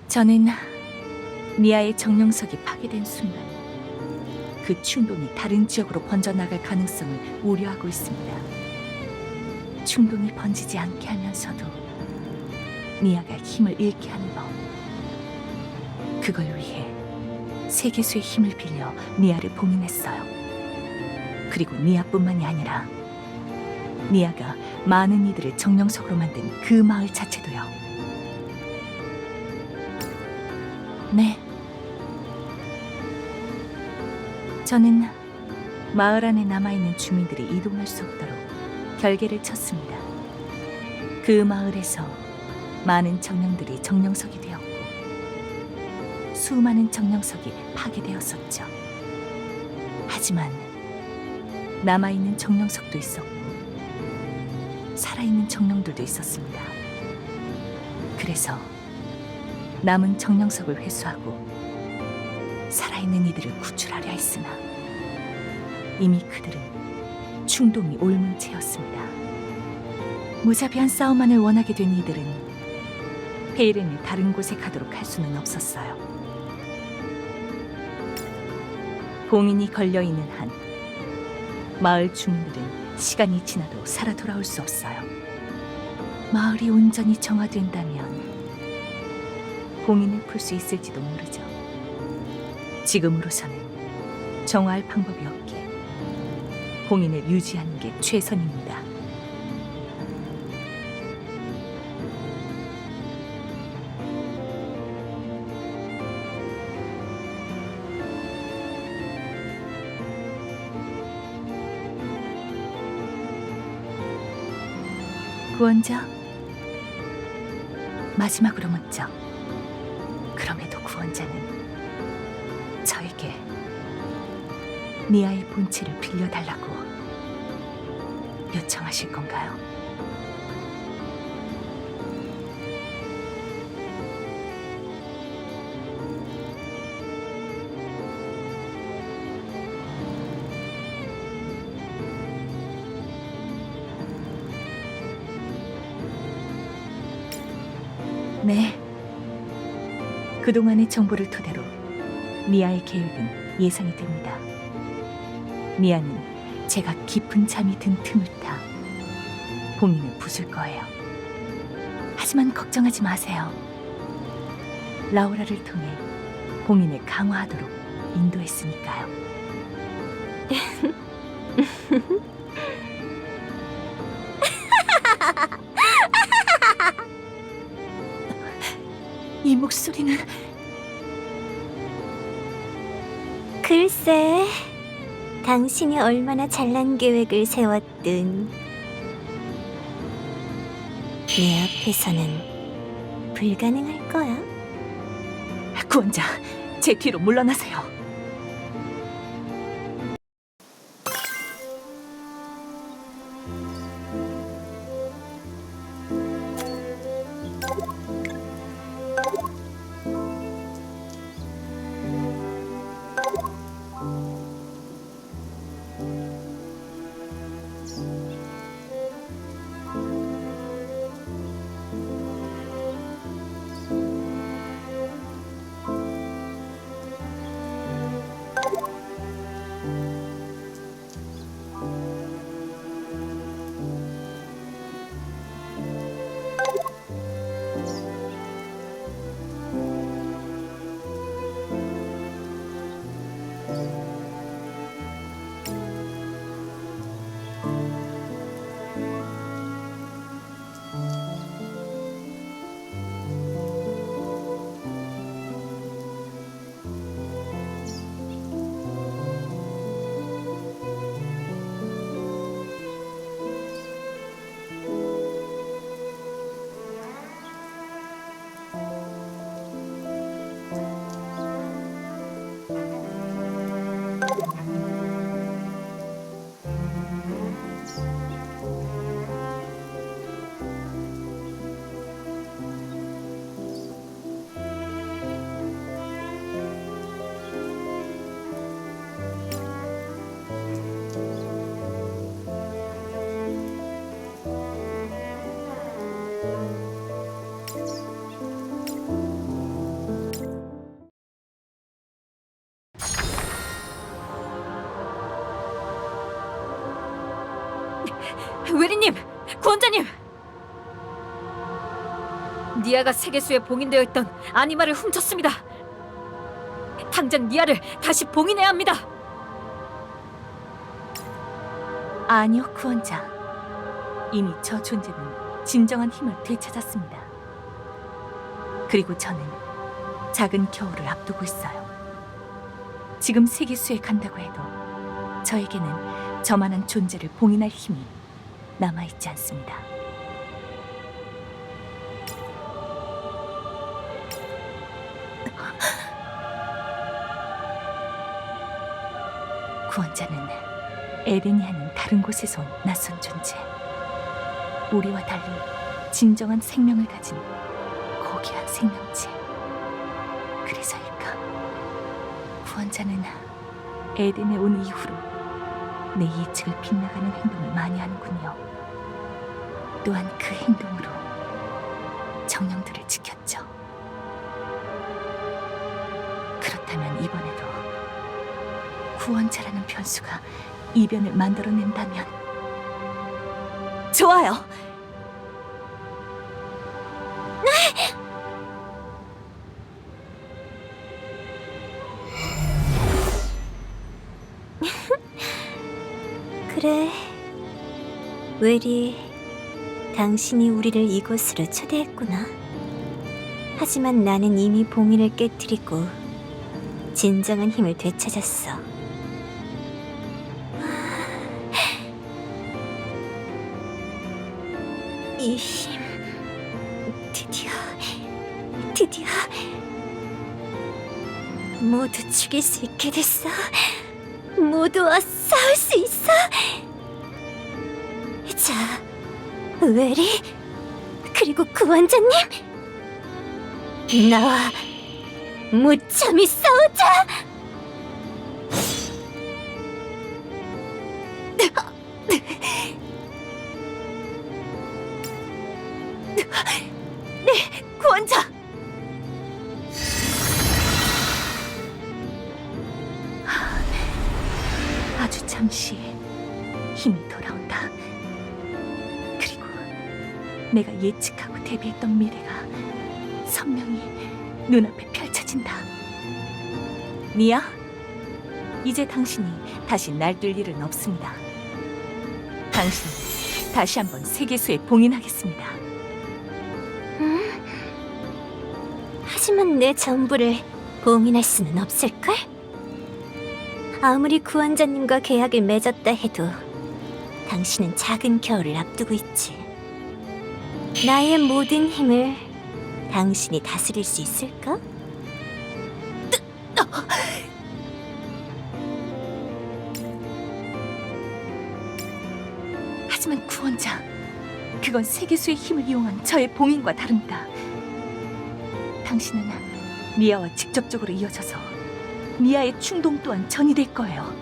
저는 니아의 정령석이 파괴된 순간 그 충동이 다른 지역으로 번져나갈 가능성을 우려하고 있습니다. 충동이 번지지 않게 하면서도 니아가 힘을 잃게 하는 법. 그걸 위해 세계수의 힘을 빌려 니아를 봉인했어요. 그리고 니아뿐만이 아니라 니아가 많은 이들을 정령석으로 만든 그 마을 자체도요. 네. 저는 마을 안에 남아있는 주민들이 이동할 수 없도록 결계를 쳤습니다. 그 마을에서 많은 정령들이 정령석이 되었고 수많은 정령석이 파괴되었었죠. 하지만 남아있는 정령석도 있었고 살아있는 정령들도 있었습니다. 그래서 남은 정령석을 회수하고 살아있는 이들을 구출하려 했으나 이미 그들은 충동이 옮은 채였습니다. 무자비한 싸움만을 원하게 된 이들은 페이렌을 다른 곳에 가도록 할 수는 없었어요. 봉인이 걸려있는 한 마을 주민들은 시간이 지나도 살아 돌아올 수 없어요. 마을이 온전히 정화된다면 봉인을 풀 수 있을지도 모르죠. 지금으로서는 정화할 방법이 없기에 봉인을 유지하는 게 최선입니다. 구원자, 마지막으로 묻죠. 그럼에도 구원자는 저에게 니아의 본체를 빌려달라고 요청하실 건가요? 네. 그동안의 정보를 토대로 미아의 계획은 예상이 됩니다. 미아는 제가 깊은 잠이 든 틈을 타 봉인을 부술 거예요. 하지만 걱정하지 마세요. 라우라를 통해 봉인을 강화하도록 인도했으니까요. 이 목소리는 글쎄, 당신이 얼마나 잘난 계획을 세웠든 내 앞에서는 불가능할 거야. 구원자, 제 뒤로 물러나세요. 웨리님! 구원자님! 니아가 세계수에 봉인되어 있던 아니마를 훔쳤습니다. 당장 니아를 다시 봉인해야 합니다. 아니요, 구원자. 이미 저 존재는 진정한 힘을 되찾았습니다. 그리고 저는 작은 겨울을 앞두고 있어요. 지금 세계수에 간다고 해도 저에게는 저만한 존재를 봉인할 힘이 남아있지 않습니다. 구원자는 에덴이 아닌 다른 곳에서 온 낯선 존재. 우리와 달리 진정한 생명을 가진 고귀한 생명체. 그래서일까? 구원자는 에덴에 온 이후로 내 예측을 빗나가는 행동을 많이 하는군요. 또한 그 행동으로 정령들을 지켰죠. 그렇다면 이번에도 구원자라는 변수가 이변을 만들어낸다면 좋아요. 그래, 웨리, 당신이 우리를 이곳으로 초대했구나. 하지만 나는 이미 봉인을 깨뜨리고 진정한 힘을 되찾았어. 이 힘, 드디어 모두 죽일 수 있게 됐어. 모두와 싸울 수 있어. 자, 웨리, 그리고 구원자님, 나와 무참히 싸우자. 네, 구원자. 아주 잠시 힘이 돌아온다. 그리고 내가 예측하고 대비했던 미래가 선명히 눈앞에 펼쳐진다. 미야, 이제 당신이 다시 날뛸 일은 없습니다. 당신을 다시 한번 세계수에 봉인하겠습니다. 하지만 내 전부를 봉인할 수는 없을걸? 아무리 구원자님과 계약을 맺었다 해도 당신은 작은 겨울을 앞두고 있지. 나의 모든 힘을 당신이 다스릴 수 있을까? 하지만 구원자, 그건 세계수의 힘을 이용한 저의 봉인과 다릅니다. 당신은 미아와 직접적으로 이어져서 미아의 충동 또한 전이될 거예요.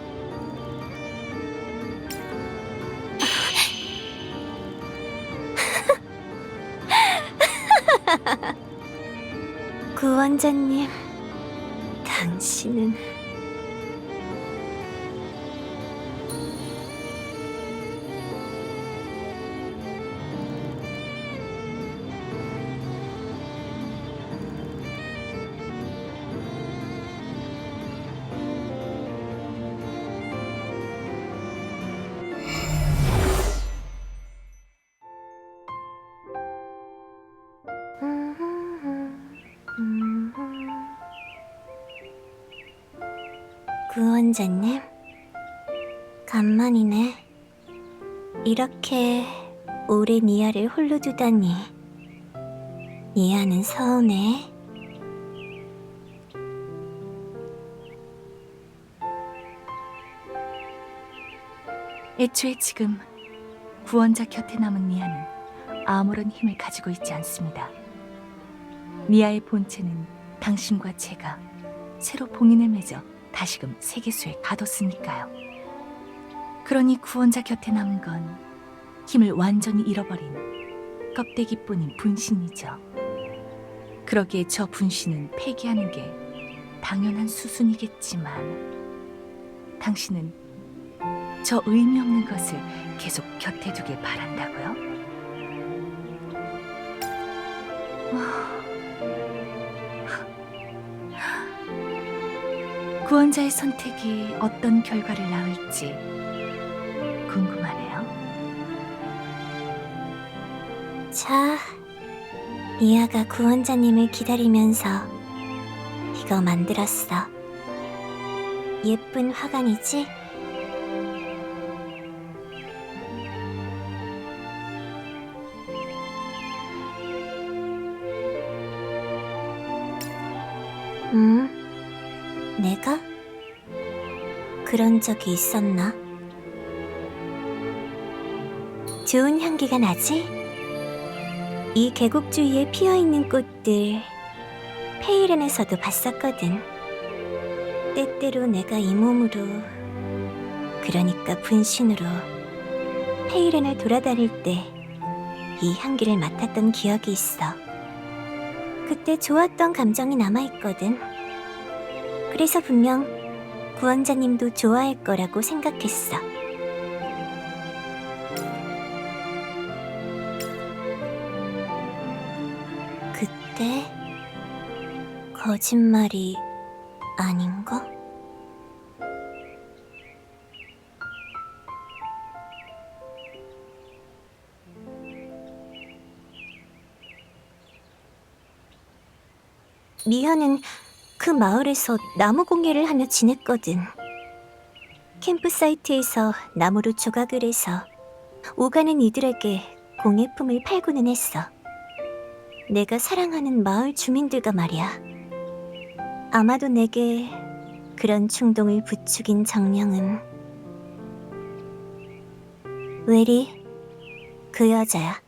구원자님, 당신은 구원자님, 간만이네. 이렇게 오래 니아를 홀로 두다니. 니아는 서운해. 애초에 지금 구원자 곁에 남은 니아는 아무런 힘을 가지고 있지 않습니다. 니아의 본체는 당신과 제가 새로 봉인을 맺어 다시금 세계수에 가뒀으니까요. 그러니 구원자 곁에 남은 건 힘을 완전히 잃어버린 껍데기뿐인 분신이죠. 그러기에 저 분신은 폐기하는 게 당연한 수순이겠지만 당신은 저 의미 없는 것을 계속 곁에 두길 바란다고요? 구원자의 선택이 어떤 결과를 낳을지 궁금하네요. 자, 니아가 구원자님을 기다리면서 이거 만들었어. 예쁜 화관이지? 내가? 그런 적이 있었나? 좋은 향기가 나지? 이 계곡 주위에 피어있는 꽃들 페이렌에서도 봤었거든. 때때로 내가 이 몸으로 그러니까 분신으로 페이렌을 돌아다닐 때 이 향기를 맡았던 기억이 있어. 그때 좋았던 감정이 남아있거든. 그래서 분명 구원자님도 좋아할 거라고 생각했어. 그때 거짓말이 아닌가? 미아는 그 마을에서 나무 공예를 하며 지냈거든. 캠프사이트에서 나무로 조각을 해서 오가는 이들에게 공예품을 팔고는 했어. 내가 사랑하는 마을 주민들과 말이야. 아마도 내게 그런 충동을 부추긴 정령은 웨리, 그 여자야.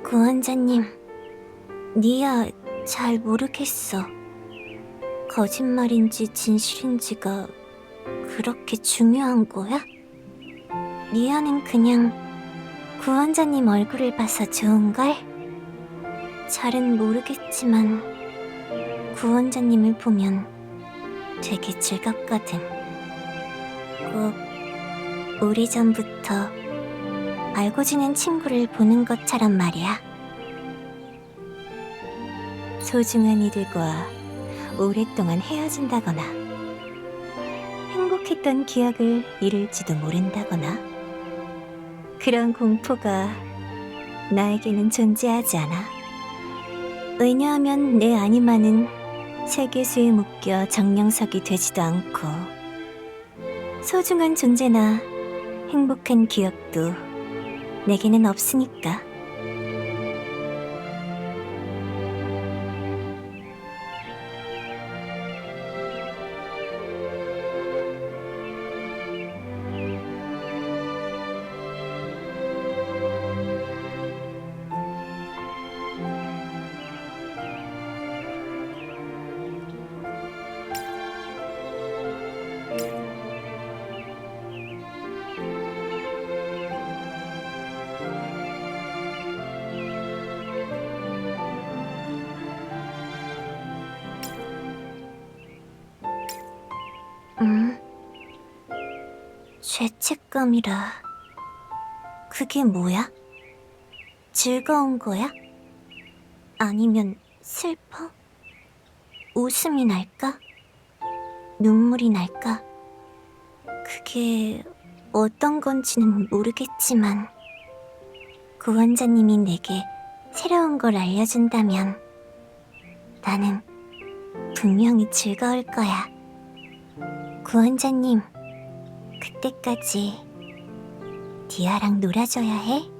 구원자님, 니야 잘 모르겠어. 거짓말인지 진실인지가 그렇게 중요한 거야? 니아는 그냥 구원자님 얼굴을 봐서 좋은걸? 잘은 모르겠지만 구원자님을 보면 되게 즐겁거든. 꼭 오래전부터 알고 지낸 친구를 보는 것처럼 말이야. 소중한 이들과 오랫동안 헤어진다거나 행복했던 기억을 잃을지도 모른다거나 그런 공포가 나에게는 존재하지 않아. 왜냐하면 내 아니마는 세계수에 묶여 정령석이 되지도 않고 소중한 존재나 행복한 기억도 내게는 없으니까. 죄책감이라. 그게 뭐야? 즐거운 거야? 아니면 슬퍼? 웃음이 날까? 눈물이 날까? 그게 어떤 건지는 모르겠지만 구원자님이 내게 새로운 걸 알려준다면 나는 분명히 즐거울 거야. 구원자님, 그때까지 디아랑 놀아줘야 해?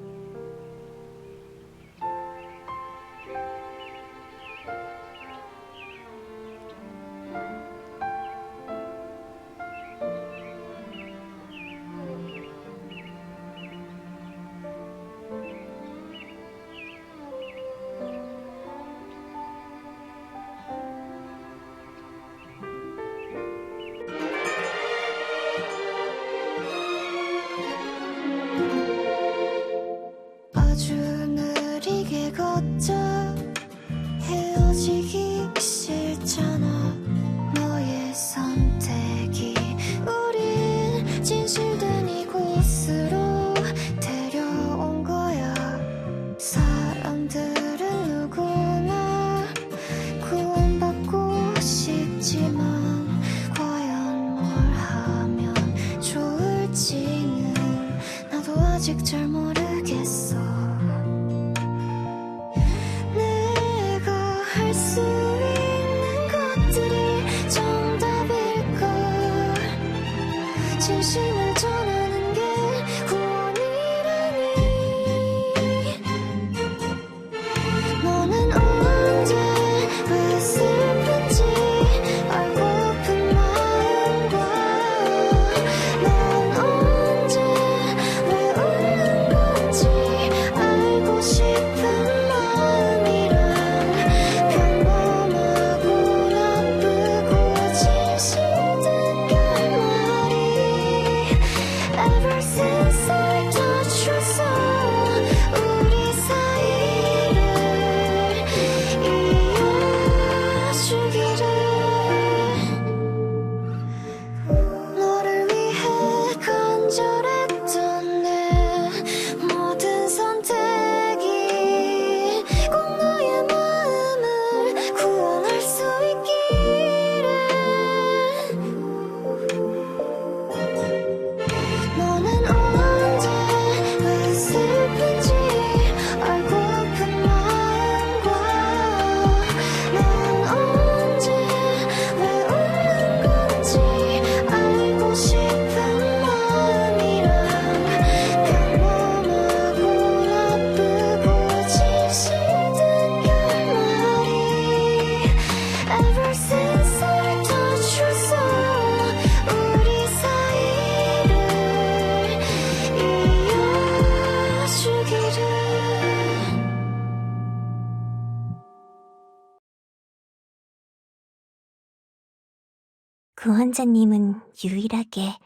구원자님은 유일하게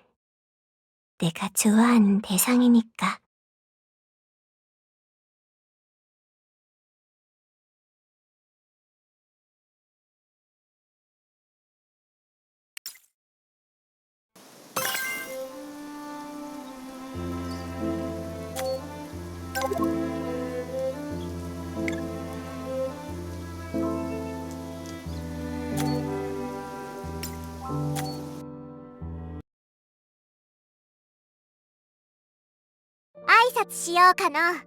내가 좋아하는 대상이니까.挨拶しようかな。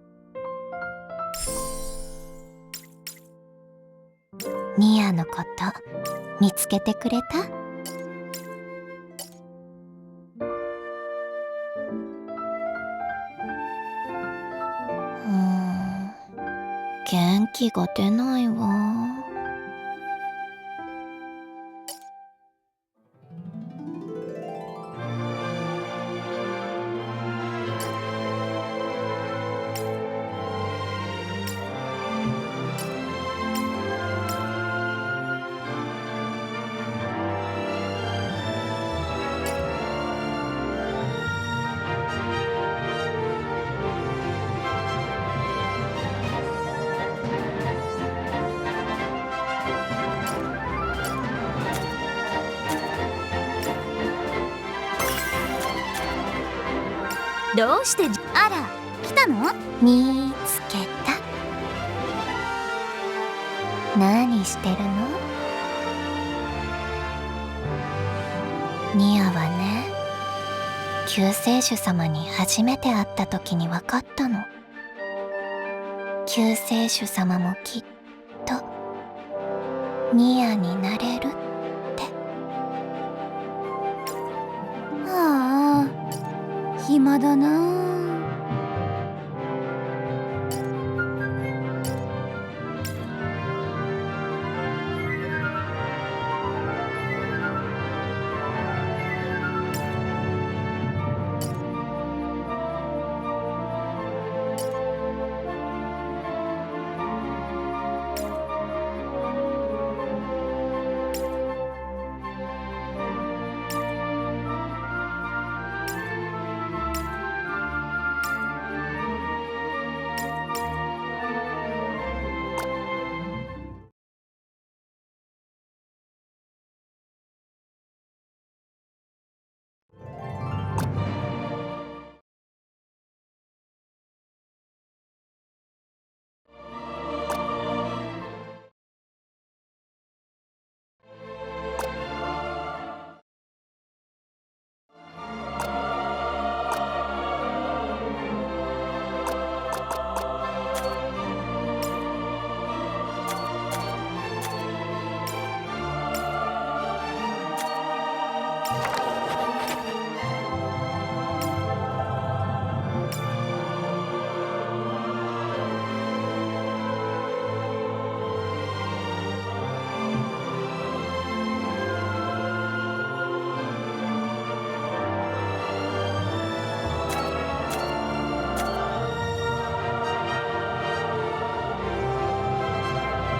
ミアのこと見つけてくれた？元気が出ないわ。どうして？あら、来たの？見つけた。何してるの？ミアはね、救世主様に初めて会った時に分かったの。救世主様もきっとミアになれるって。ああ、暇だな。